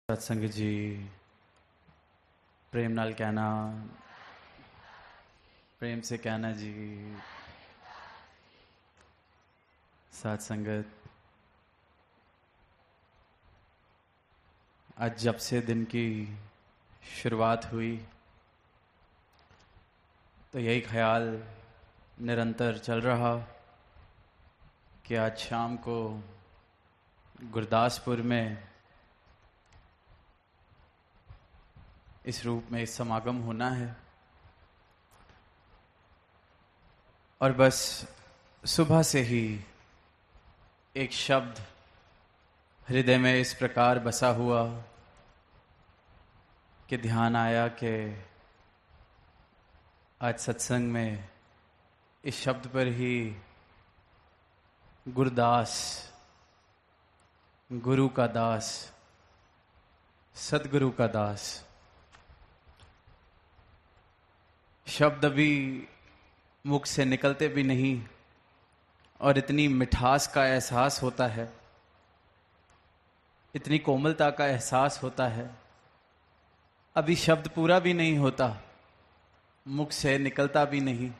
सत्संग जी प्रेम नाल कहना, प्रेम से कहना जी। साथ संगत, आज जब से दिन की शुरुआत हुई तो यही ख्याल निरंतर चल रहा कि आज शाम को गुरदासपुर में इस रूप में इस समागम होना है। और बस सुबह से ही एक शब्द हृदय में इस प्रकार बसा हुआ कि ध्यान आया कि आज सत्संग में इस शब्द पर ही गुरदास, गुरु का दास, सदगुरु का दास शब्द अभी मुख से निकलते भी नहीं और इतनी मिठास का एहसास होता है, इतनी कोमलता का एहसास होता है। अभी शब्द पूरा भी नहीं होता, मुख से निकलता भी नहीं,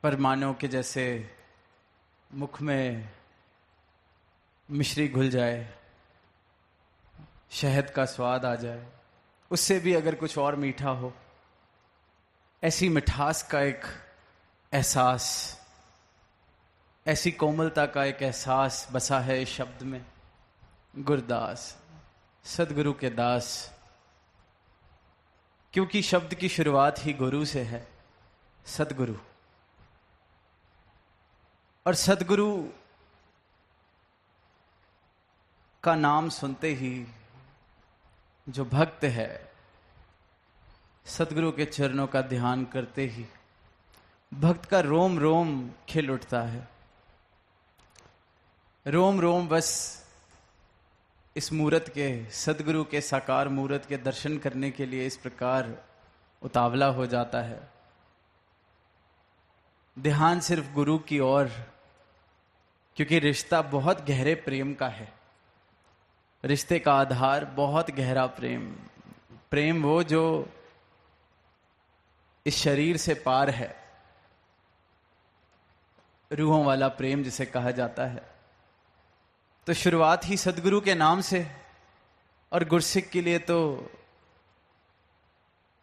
पर मानो कि जैसे मुख में मिश्री घुल जाए, शहद का स्वाद आ जाए, उससे भी अगर कुछ और मीठा हो, ऐसी मिठास का एक एहसास, ऐसी कोमलता का एक एहसास बसा है इस शब्द में। गुरदास, सदगुरु के दास, क्योंकि शब्द की शुरुआत ही गुरु से है, सदगुरु। और सदगुरु का नाम सुनते ही जो भक्त है, सदगुरु के चरणों का ध्यान करते ही भक्त का रोम रोम खिल उठता है। रोम रोम बस इस मूरत के, सदगुरु के साकार मूरत के दर्शन करने के लिए इस प्रकार उतावला हो जाता है। ध्यान सिर्फ गुरु की ओर, क्योंकि रिश्ता बहुत गहरे प्रेम का है। रिश्ते का आधार बहुत गहरा प्रेम, प्रेम वो जो इस शरीर से पार है, रूहों वाला प्रेम जिसे कहा जाता है। तो शुरुआत ही सदगुरु के नाम से, और गुरसिक के लिए तो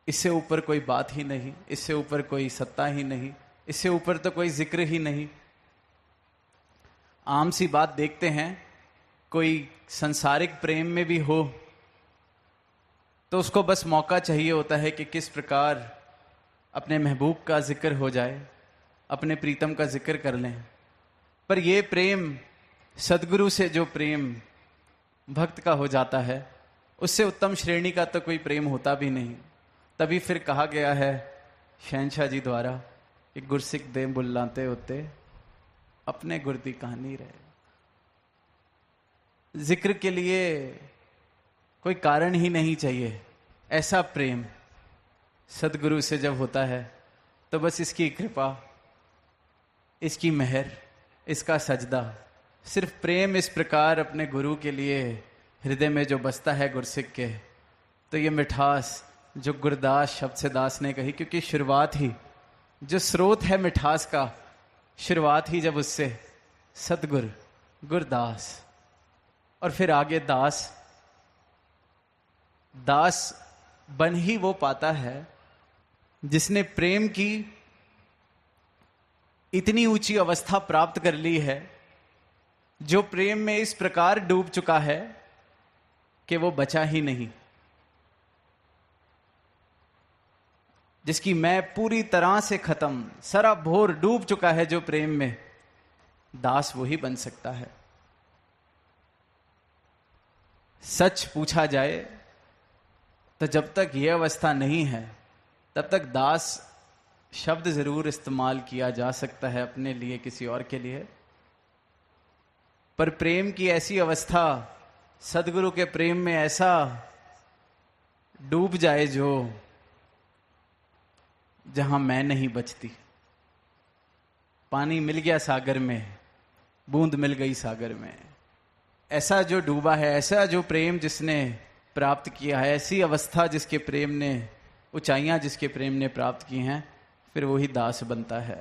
इससे ऊपर कोई बात ही नहीं, इससे ऊपर कोई सत्ता ही नहीं, इससे ऊपर तो कोई जिक्र ही नहीं। आम सी बात देखते हैं, कोई संसारिक प्रेम में भी हो तो उसको बस मौका चाहिए होता है कि किस प्रकार अपने महबूब का जिक्र हो जाए, अपने प्रीतम का जिक्र कर लें। पर ये प्रेम, सदगुरु से जो प्रेम भक्त का हो जाता है, उससे उत्तम श्रेणी का तो कोई प्रेम होता भी नहीं। तभी फिर कहा गया है शहनशाह जी द्वारा कि गुरसिक दे बुलाते होते अपने गुर दी कहानी रहे। जिक्र के लिए कोई कारण ही नहीं चाहिए। ऐसा प्रेम सदगुरु से जब होता है तो बस इसकी कृपा, इसकी मेहर, इसका सजदा, सिर्फ प्रेम इस प्रकार अपने गुरु के लिए हृदय में जो बसता है गुरसिक के, तो ये मिठास जो गुरदास शब्द से दास ने कही, क्योंकि शुरुआत ही जो स्रोत है मिठास का, शुरुआत ही जब उससे सदगुर, गुरदास, और फिर आगे दास। दास बन ही वो पाता है जिसने प्रेम की इतनी ऊंची अवस्था प्राप्त कर ली है, जो प्रेम में इस प्रकार डूब चुका है कि वो बचा ही नहीं, जिसकी मैं पूरी तरह से खत्म, सराबोर डूब चुका है जो प्रेम में, दास वही बन सकता है। सच पूछा जाए तो जब तक यह अवस्था नहीं है तब तक दास शब्द जरूर इस्तेमाल किया जा सकता है अपने लिए, किसी और के लिए। पर प्रेम की ऐसी अवस्था, सदगुरु के प्रेम में ऐसा डूब जाए जो जहां मैं नहीं बचती। पानी मिल गया सागर में, बूंद मिल गई सागर में, ऐसा जो डूबा है, ऐसा जो प्रेम जिसने प्राप्त किया है, ऐसी अवस्था जिसके प्रेम ने, ऊंचाइयां जिसके प्रेम ने प्राप्त की हैं, फिर वही दास बनता है।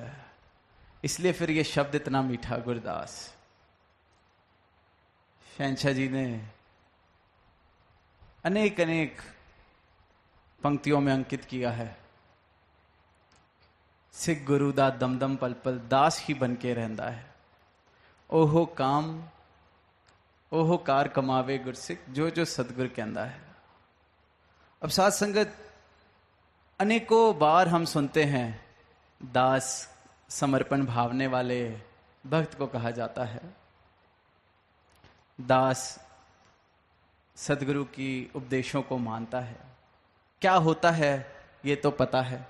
इसलिए फिर ये शब्द इतना मीठा, गुरदास। शहंशाह जी ने अनेक अनेक पंक्तियों में अंकित किया है, सिख गुरु दा दमदम पल पल दास ही बन के रहंदा है। ओहो काम ओहो कार कमावे गुरसिख, जो जो सतगुर कहंदा है। अब साथ संगत, अनेकों बार हम सुनते हैं दास समर्पण भावने वाले भक्त को कहा जाता है। दास सदगुरु की उपदेशों को मानता है। क्या होता है ये तो पता है,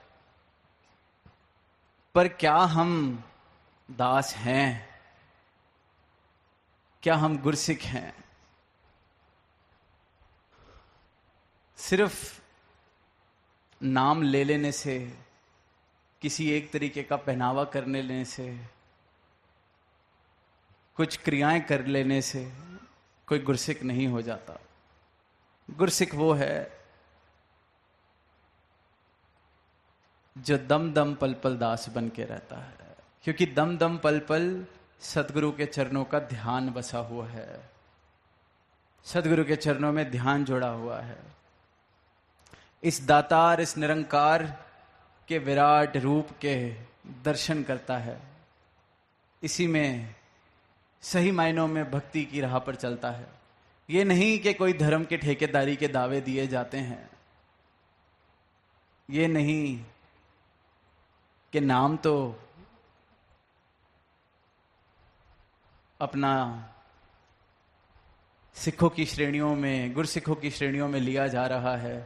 पर क्या हम दास हैं? क्या हम गुरसिख हैं? सिर्फ नाम ले लेने से, किसी एक तरीके का पहनावा करने लेने से, कुछ क्रियाएं कर लेने से कोई गुरसिख नहीं हो जाता। गुरसिख वो है जो दम दम पल पल दास बन के रहता है, क्योंकि दम दम पल पल सदगुरु के चरणों का ध्यान बसा हुआ है, सदगुरु के चरणों में ध्यान जुड़ा हुआ है। इस दातार, इस निरंकार के विराट रूप के दर्शन करता है। इसी में सही मायनों में भक्ति की राह पर चलता है। ये नहीं कि कोई धर्म के ठेकेदारी के दावे दिए जाते हैं, ये नहीं कि नाम तो अपना सिखों की श्रेणियों में, गुरसिखों की श्रेणियों में लिया जा रहा है,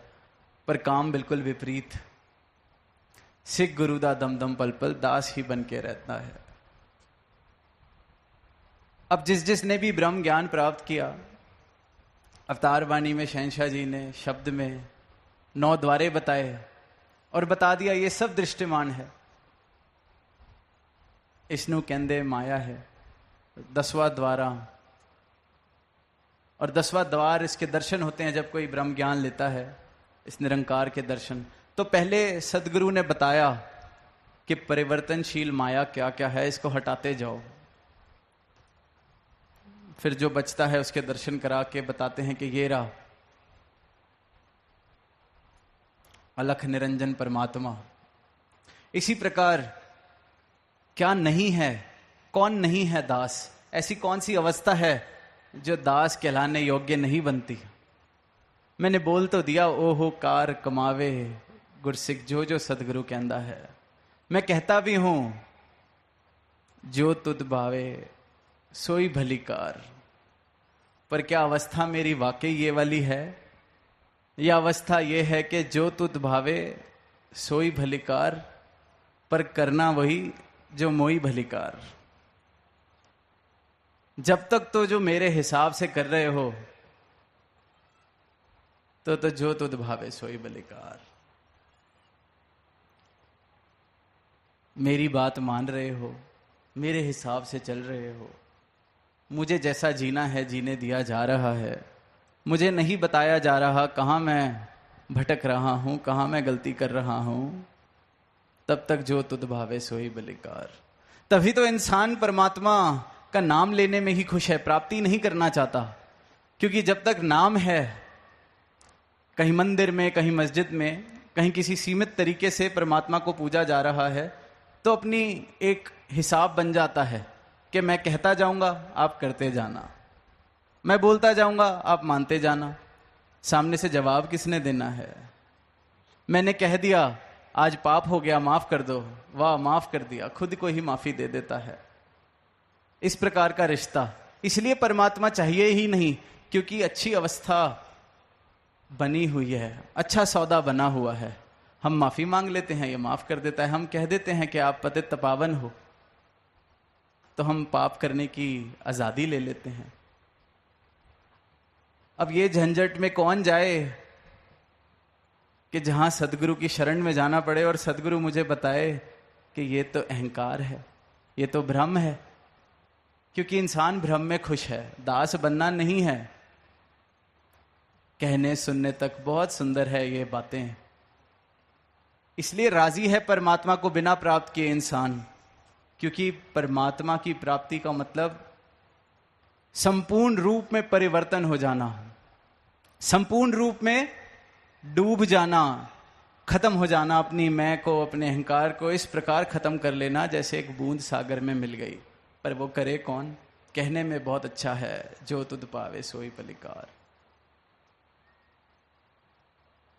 पर काम बिल्कुल विपरीत। सिख गुरु दा दमदम पल पल दास ही बन के रहता है। अब जिस जिसने भी ब्रह्म ज्ञान प्राप्त किया, अवतार वाणी में शहंशाह जी ने शब्द में 9 द्वारे बताए और बता दिया ये सब दृष्टिमान है। इसनु कहंदे माया है 10वां द्वारा, और 10वां द्वार इसके दर्शन होते हैं जब कोई ब्रह्म ज्ञान लेता है, इस निरंकार के दर्शन। तो पहले सदगुरु ने बताया कि परिवर्तनशील माया क्या क्या है, इसको हटाते जाओ। फिर जो बचता है उसके दर्शन करा के बताते हैं कि ये रहा अलख निरंजन परमात्मा। इसी प्रकार क्या नहीं है, कौन नहीं है दास? ऐसी कौन सी अवस्था है जो दास कहलाने योग्य नहीं बनती? मैंने बोल तो दिया, ओहो कार कमावे गुरसिख, जो जो सदगुरु कहंदा है। मैं कहता भी हूं, जो तुद भावे सोई भली कार। पर क्या अवस्था मेरी वाकई ये वाली है? यह अवस्था ये है कि जो तुद भावे सोई भली कार, पर करना वही जो मोई भली कार। जब तक तो जो मेरे हिसाब से कर रहे हो तो जो तुद भावे सोई भली कार। मेरी बात मान रहे हो, मेरे हिसाब से चल रहे हो, मुझे जैसा जीना है जीने दिया जा रहा है, मुझे नहीं बताया जा रहा कहाँ मैं भटक रहा हूं, कहाँ मैं गलती कर रहा हूं, तब तक जो तुद भावे सोई बलिकार। तभी तो इंसान परमात्मा का नाम लेने में ही खुश है, प्राप्ति नहीं करना चाहता। क्योंकि जब तक नाम है, कहीं मंदिर में, कहीं मस्जिद में, कहीं किसी सीमित तरीके से परमात्मा को पूजा जा रहा है, तो अपनी एक हिसाब बन जाता है कि मैं कहता जाऊंगा, आप करते जाना, मैं बोलता जाऊंगा, आप मानते जाना। सामने से जवाब किसने देना है? मैंने कह दिया आज पाप हो गया, माफ कर दो, वाह माफ कर दिया, खुद को ही माफी दे देता है। इस प्रकार का रिश्ता। इसलिए परमात्मा चाहिए ही नहीं, क्योंकि अच्छी अवस्था बनी हुई है, अच्छा सौदा बना हुआ है। हम माफी मांग लेते हैं, ये माफ कर देता है। हम कह देते हैं कि आप पतित पावन हो, तो हम पाप करने की आजादी ले लेते हैं। अब ये झंझट में कौन जाए कि जहां सदगुरु की शरण में जाना पड़े और सदगुरु मुझे बताए कि ये तो अहंकार है, ये तो भ्रम है, क्योंकि इंसान भ्रम में खुश है, दास बनना नहीं है। कहने सुनने तक बहुत सुंदर है ये बातें, इसलिए राजी है परमात्मा को बिना प्राप्त किए इंसान, क्योंकि परमात्मा की प्राप्ति का मतलब संपूर्ण रूप में परिवर्तन हो जाना, संपूर्ण रूप में डूब जाना, खत्म हो जाना, अपनी मैं को, अपने अहंकार को इस प्रकार खत्म कर लेना जैसे एक बूंद सागर में मिल गई। पर वो करे कौन? कहने में बहुत अच्छा है, जो तुद पावे सोई पलिकार।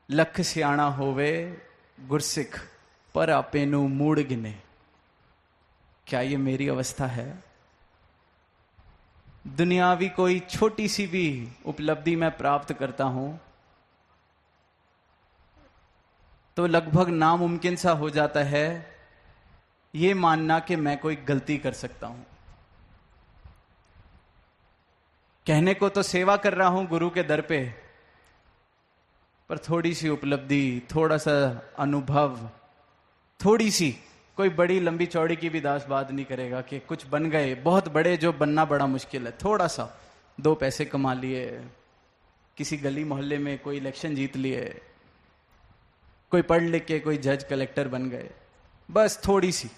लख सियाणा होवे गुरसिख, पर आपे नु मूड़ गिने। क्या ये मेरी अवस्था है? दुनियावी कोई छोटी सी भी उपलब्धि मैं प्राप्त करता हूं तो लगभग नामुमकिन सा हो जाता है ये मानना कि मैं कोई गलती कर सकता हूं। कहने को तो सेवा कर रहा हूं गुरु के दर पे, पर थोड़ी सी उपलब्धि, थोड़ा सा अनुभव, थोड़ी सी, कोई बड़ी लंबी चौड़ी की भी दास बात नहीं करेगा कि कुछ बन गए बहुत बड़े, जो बनना बड़ा मुश्किल है। थोड़ा सा 2 पैसे कमा लिए, किसी गली मोहल्ले में कोई इलेक्शन जीत लिए, कोई पढ़ लिख के कोई जज कलेक्टर बन गए, बस थोड़ी सी।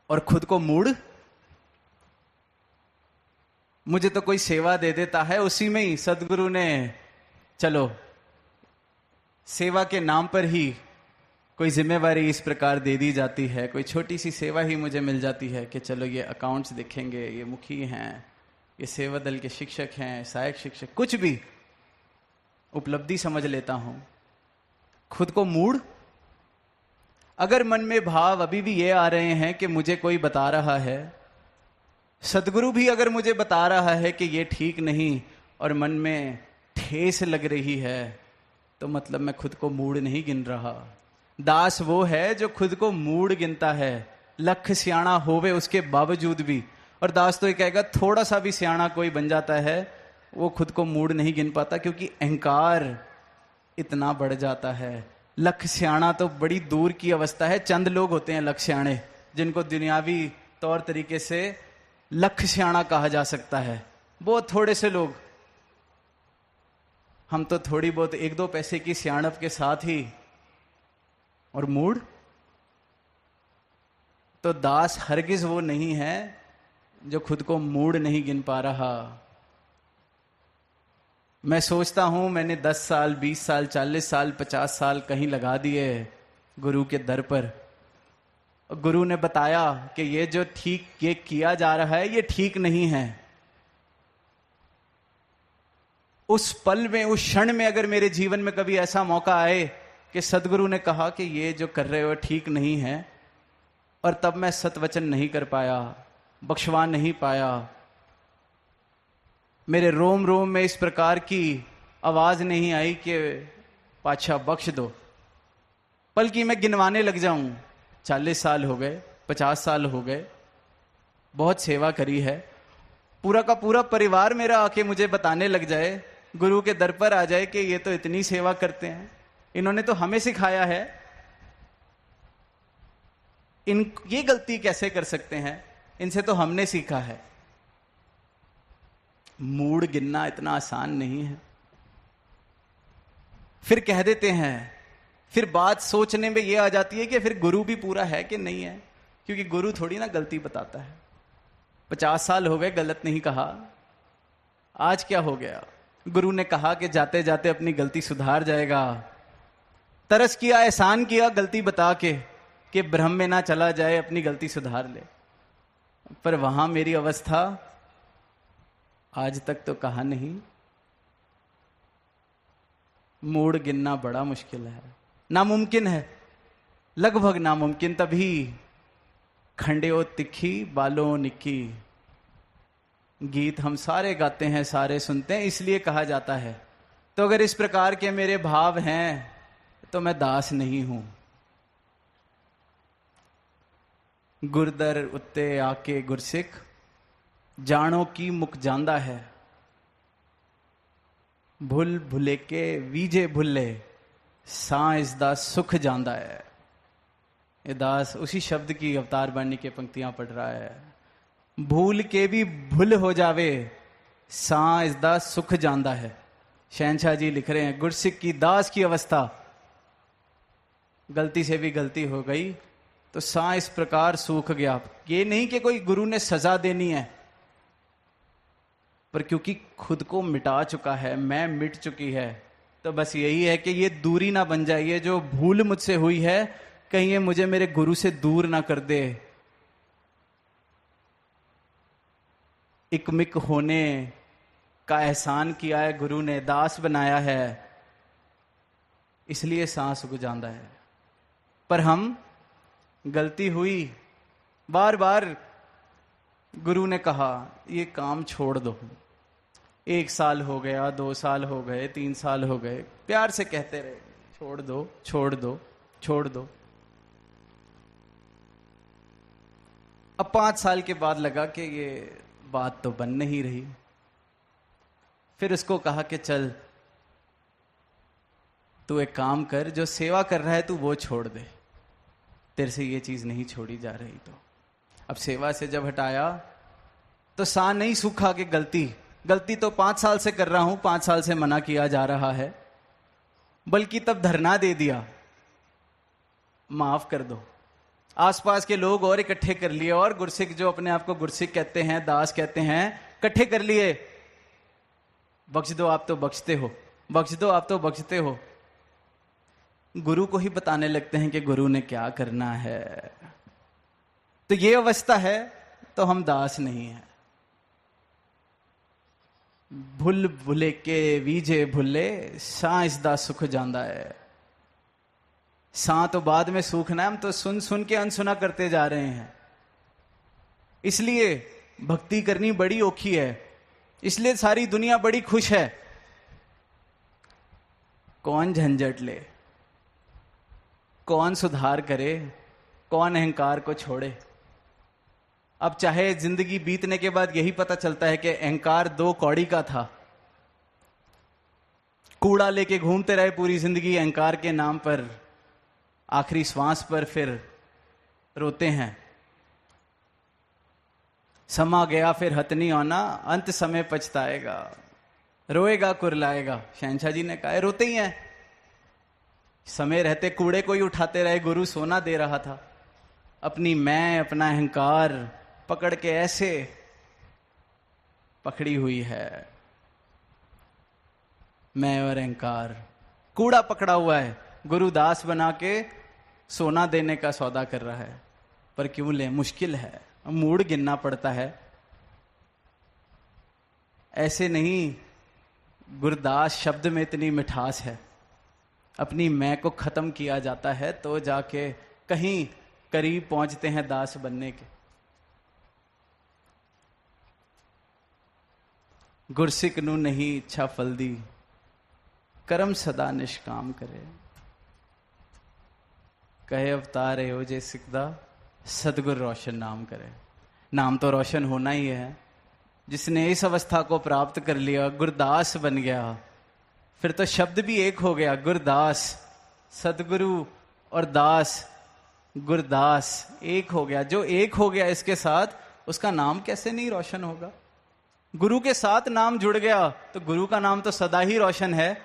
और खुद को मूड, मुझे तो कोई सेवा दे देता है, उसी में ही सदगुरु ने चलो सेवा के नाम पर ही कोई जिम्मेवारी इस प्रकार दे दी जाती है, कोई छोटी सी सेवा ही मुझे मिल जाती है कि चलो ये अकाउंट्स देखेंगे, ये मुखी हैं, ये सेवा दल के शिक्षक हैं, सहायक शिक्षक, कुछ भी उपलब्धि समझ लेता हूं। खुद को मूड, अगर मन में भाव अभी भी ये आ रहे हैं कि मुझे कोई बता रहा है, सदगुरु भी अगर मुझे बता रहा है कि ये ठीक नहीं, और मन में ठेस लग रही है, तो मतलब मैं खुद को मूड नहीं गिन रहा। दास वो है जो खुद को मूड गिनता है, लख सियाणा होवे उसके बावजूद भी। और दास तो ये कहेगा थोड़ा सा भी सियाणा कोई बन जाता है वो खुद को मूड नहीं गिन पाता, क्योंकि अहंकार इतना बढ़ जाता है। लख सियाणा तो बड़ी दूर की अवस्था है, चंद लोग होते हैं लख सियाणे, जिनको दुनियावी तौर तरीके से लख सियाणा कहा जा सकता है। बहुत थोड़े से लोग, हम तो थोड़ी बहुत 1-2 पैसे की सियाणप के साथ ही, और मूड तो दास हरगिज वो नहीं है जो खुद को मूड नहीं गिन पा रहा। मैं सोचता हूं मैंने 10 साल, 20 साल, 40 साल, 50 साल कहीं लगा दिए गुरु के दर पर, और गुरु ने बताया कि ये जो ठीक ये किया जा रहा है ये ठीक नहीं है। उस पल में, उस क्षण में अगर मेरे जीवन में कभी ऐसा मौका आए कि सदगुरु ने कहा कि ये जो कर रहे हो ठीक नहीं है, और तब मैं सतवचन नहीं कर पाया, बख्शवा नहीं पाया, मेरे रोम रोम में इस प्रकार की आवाज नहीं आई कि पातशाह बख्श दो, बल्कि मैं गिनवाने लग जाऊं 40 साल हो गए, 50 साल हो गए, बहुत सेवा करी है, पूरा का पूरा परिवार मेरा आके मुझे बताने लग जाए, गुरु के दर पर आ जाए कि ये तो इतनी सेवा करते हैं, इन्होंने तो हमें सिखाया है, ये गलती कैसे कर सकते हैं, इनसे तो हमने सीखा है। मूड गिनना इतना आसान नहीं है। फिर कह देते हैं, फिर बात सोचने में यह आ जाती है कि फिर गुरु भी पूरा है कि नहीं है, क्योंकि गुरु थोड़ी ना गलती बताता है। 50 साल हो गए गलत नहीं कहा, आज क्या हो गया? गुरु ने कहा कि जाते जाते अपनी गलती सुधार जाएगा, तरस किया, एहसान किया गलती बता के कि भ्रम में ना चला जाए, अपनी गलती सुधार ले। पर वहां मेरी अवस्था आज तक तो कहा नहीं। मूड गिनना बड़ा मुश्किल है, नामुमकिन है, लगभग नामुमकिन। तभी खंड्यो तिखी बालो निकी गीत हम सारे गाते हैं, सारे सुनते हैं, इसलिए कहा जाता है। तो अगर इस प्रकार के मेरे भाव हैं तो मैं दास नहीं हूं। गुरदर उत्ते आके गुरसिख जानो की मुक जांदा है, भुल भुले के वीजे भुले सांस दा सुख जांदा है। ये दास उसी शब्द की अवतार बाणी के पंक्तियां पढ़ रहा है। भूल के भी भुल हो जावे, सां इसदा सुख जांदा है। शहनशाह जी लिख रहे हैं, गुरसिख की दास की अवस्था, गलती से भी गलती हो गई तो सां इस प्रकार सूख गया। ये नहीं कि कोई गुरु ने सजा देनी है, पर क्योंकि खुद को मिटा चुका है, मैं मिट चुकी है, तो बस यही है कि ये दूरी ना बन जाए, ये जो भूल मुझसे हुई है कहीं ये मुझे मेरे गुरु से दूर ना कर दे। इकमिक होने का एहसान किया है गुरु ने, दास बनाया है, इसलिए सांस रुक जाता है। पर हम, गलती हुई, बार बार गुरु ने कहा ये काम छोड़ दो। 1 साल हो गया, 2 साल हो गए, 3 साल हो गए, प्यार से कहते रहे छोड़ दो छोड़ दो छोड़ दो। अब 5 साल के बाद लगा कि ये बात तो बन नहीं रही। फिर उसको कहा कि चल तू एक काम कर, जो सेवा कर रहा है तू वो छोड़ दे, तेरे से ये चीज नहीं छोड़ी जा रही। तो अब सेवा से जब हटाया तो सा नहीं सूखा कि गलती तो 5 साल से कर रहा हूं, 5 साल से मना किया जा रहा है, बल्कि तब धरना दे दिया, माफ कर दो। आसपास के लोग और इकट्ठे कर लिए, और गुरसिख जो अपने आप को गुरसिख कहते हैं, दास कहते हैं, इकट्ठे कर लिए, बख्श दो आप तो बख्शते हो, बख्श दो आप तो बख्शते हो। गुरु को ही बताने लगते हैं कि गुरु ने क्या करना है। तो ये अवस्था है तो हम दास नहीं है। भुल भुले के वीजे भुले, सां इसदा सुख जांदा है। सां तो बाद में सूखना है, हम तो सुन सुन के अनसुना करते जा रहे हैं। इसलिए भक्ति करनी बड़ी औखी है, इसलिए सारी दुनिया बड़ी खुश है। कौन झंझट ले, कौन सुधार करे, कौन अहंकार को छोड़े। अब चाहे जिंदगी बीतने के बाद यही पता चलता है कि अहंकार 2 कौड़ी का था। कूड़ा लेके घूमते रहे पूरी जिंदगी अहंकार के नाम पर, आखिरी श्वास पर फिर रोते हैं। समा गया फिर हथ नहीं आना, अंत समय पछताएगा, रोएगा कुरलाएगा। शहनशाह जी ने कहा रोते ही हैं। समय रहते कूड़े को ही उठाते रहे, गुरु सोना दे रहा था। अपनी मैं, अपना अहंकार पकड़ के ऐसे पकड़ी हुई है, मैं और अहंकार कूड़ा पकड़ा हुआ है। गुरु दास बना के सोना देने का सौदा कर रहा है, पर क्यों ले, मुश्किल है, मूड गिनना पड़ता है। ऐसे नहीं, गुरदास शब्द में इतनी मिठास है। अपनी मैं को खत्म किया जाता है तो जाके कहीं करीब पहुंचते हैं दास बनने के। गुरसिख नू नहीं इच्छा फल दी, कर्म सदा निष्काम करे। कहे अवतार हो जे सिकदा, सतगुर रोशन नाम करे। नाम तो रोशन होना ही है। जिसने इस अवस्था को प्राप्त कर लिया, गुरदास बन गया, फिर तो शब्द भी एक हो गया, गुरदास। सतगुरु और दास, गुरदास एक हो गया। जो एक हो गया इसके साथ, उसका नाम कैसे नहीं रोशन होगा। गुरु के साथ नाम जुड़ गया तो गुरु का नाम तो सदा ही रोशन है।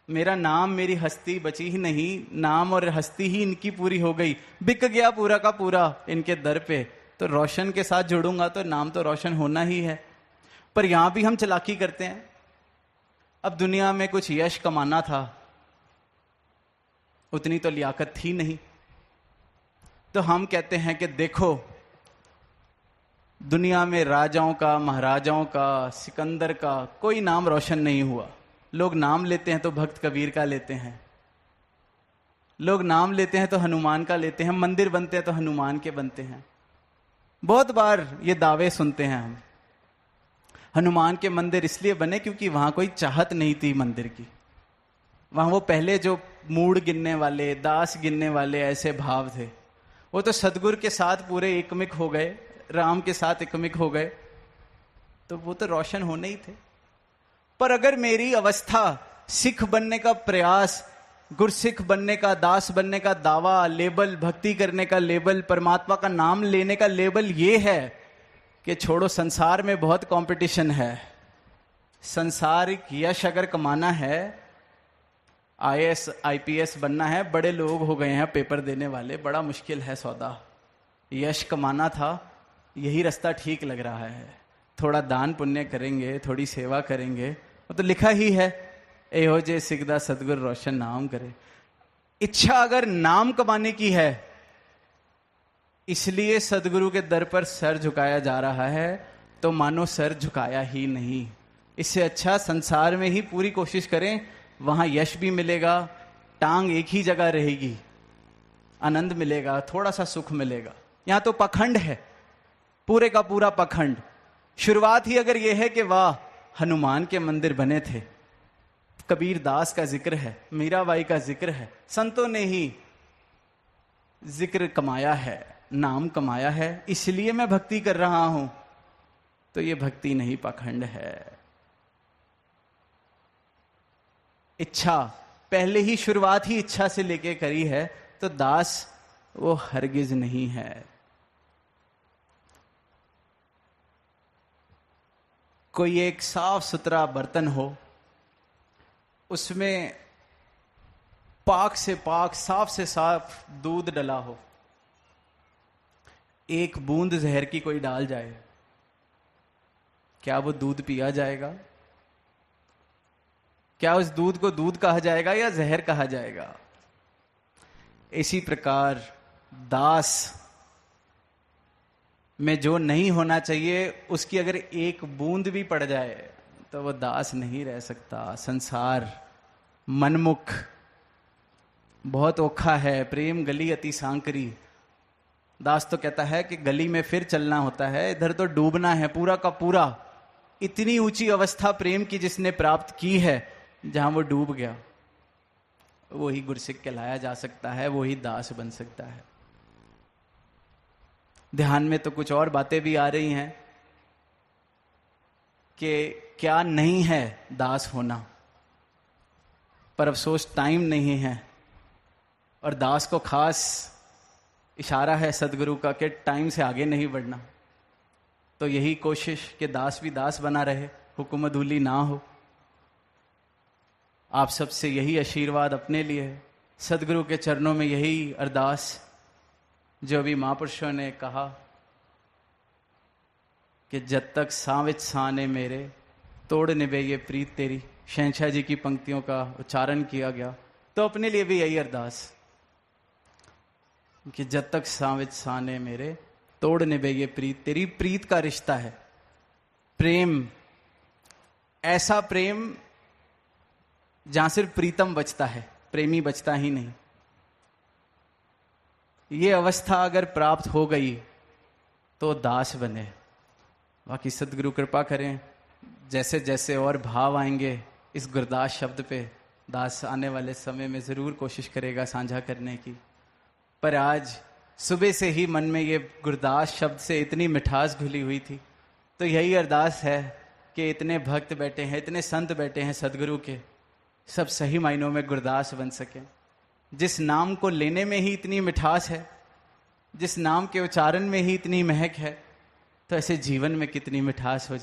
मेरा नाम, मेरी हस्ती बची ही नहीं, नाम और हस्ती ही इनकी पूरी हो गई, बिक गया पूरा का पूरा इनके दर पे। तो रोशन के साथ जुड़ूंगा तो नाम तो रोशन होना ही है। पर यहां भी हम चालाकी करते हैं। अब दुनिया में कुछ यश कमाना था, उतनी तो लियाकत थी नहीं, तो हम कहते हैं कि देखो, दुनिया में राजाओं का, महाराजाओं का, सिकंदर का कोई नाम रोशन नहीं हुआ। लोग नाम लेते हैं तो भक्त कबीर का लेते हैं, लोग नाम लेते हैं तो हनुमान का लेते हैं, मंदिर बनते हैं तो हनुमान के बनते हैं। बहुत बार ये दावे सुनते हैं हम। हनुमान के मंदिर इसलिए बने क्योंकि वहां कोई चाहत नहीं थी मंदिर की। वहां वो पहले जो मूड गिनने वाले, दास गिनने वाले ऐसे भाव थे, वो तो सदगुरु के साथ पूरे एकमिक हो गए, राम के साथ एकमिक हो गए, तो वो तो रोशन होने ही थे। पर अगर मेरी अवस्था सिख बनने का प्रयास, गुरसिख बनने का, दास बनने का दावा, लेबल, भक्ति करने का लेबल, परमात्मा का नाम लेने का लेबल ये है कि छोड़ो, संसार में बहुत कंपटीशन है। संसारिक यश अगर कमाना है, आईएएस आईपीएस बनना है, बड़े लोग हो गए हैं पेपर देने वाले, बड़ा मुश्किल है सौदा। यश कमाना था, यही रास्ता ठीक लग रहा है। थोड़ा दान पुण्य करेंगे, थोड़ी सेवा करेंगे, वो तो लिखा ही है, एहो जे सिकदा सतगुरु रोशन नाम करे। इच्छा अगर नाम कमाने की है, इसलिए सदगुरु के दर पर सर झुकाया जा रहा है, तो मानो सर झुकाया ही नहीं। इससे अच्छा संसार में ही पूरी कोशिश करें, वहां यश भी मिलेगा, टांग एक ही जगह रहेगी, आनंद मिलेगा, थोड़ा सा सुख मिलेगा। यहां तो पखंड है, पूरे का पूरा पखंड। शुरुआत ही अगर यह है कि वाह हनुमान के मंदिर बने थे, कबीर दास का जिक्र है, मीराबाई का जिक्र है, संतों ने ही जिक्र कमाया है, नाम कमाया है, इसलिए मैं भक्ति कर रहा हूं, तो यह भक्ति नहीं, पखंड है। इच्छा पहले ही, शुरुआत ही इच्छा से लेके करी है, तो दास वो हरगिज नहीं है। कोई एक साफ सुथरा बर्तन हो, उसमें पाक से पाक, साफ से साफ दूध डला हो, एक बूंद जहर की कोई डाल जाए, क्या वो दूध पिया जाएगा? क्या उस दूध को दूध कहा जाएगा या जहर कहा जाएगा? इसी प्रकार दास में जो नहीं होना चाहिए, उसकी अगर एक बूंद भी पड़ जाए तो वो दास नहीं रह सकता। संसार मनमुख बहुत ओखा है, प्रेम गली अति सांकरी। दास तो कहता है कि गली में फिर चलना होता है, इधर तो डूबना है पूरा का पूरा। इतनी ऊंची अवस्था प्रेम की जिसने प्राप्त की है, जहां वो डूब गया, वही गुरसिक कहलाया जा सकता है, वही दास बन सकता है। ध्यान में तो कुछ और बातें भी आ रही हैं कि क्या नहीं है दास होना, पर अफसोस टाइम नहीं है। और दास को खास इशारा है सदगुरु का कि टाइम से आगे नहीं बढ़ना। तो यही कोशिश कि दास भी दास बना रहे, हुक्म अधूली ना हो। आप सबसे यही आशीर्वाद अपने लिए, सदगुरु के चरणों में यही अरदास, जो अभी महापुरुषों ने कहा कि जब तक सांविच साने मेरे, तोड़ निभे ये प्रीत तेरी। शहंशाह जी की पंक्तियों का उच्चारण किया गया, तो अपने लिए भी यही अरदास कि जब तक सांविच साने मेरे, तोड़ निभे ये प्रीत तेरी। प्रीत का रिश्ता है, प्रेम, ऐसा प्रेम जहां सिर्फ प्रीतम बचता है, प्रेमी बचता ही नहीं। ये अवस्था अगर प्राप्त हो गई तो दास बने। बाकी सदगुरु कृपा करें, जैसे जैसे और भाव आएंगे इस गुरदास शब्द पे, दास आने वाले समय में जरूर कोशिश करेगा साझा करने की। पर आज सुबह से ही मन में ये गुरदास शब्द से इतनी मिठास घुली हुई थी, तो यही अरदास है कि इतने भक्त बैठे हैं, इतने संत बैठे हैं सदगुरु के, सब सही मायनों में गुरदास बन सके। जिस नाम को लेने में ही इतनी मिठास है, जिस नाम के उच्चारण में ही इतनी महक है, तो ऐसे जीवन में कितनी मिठास हो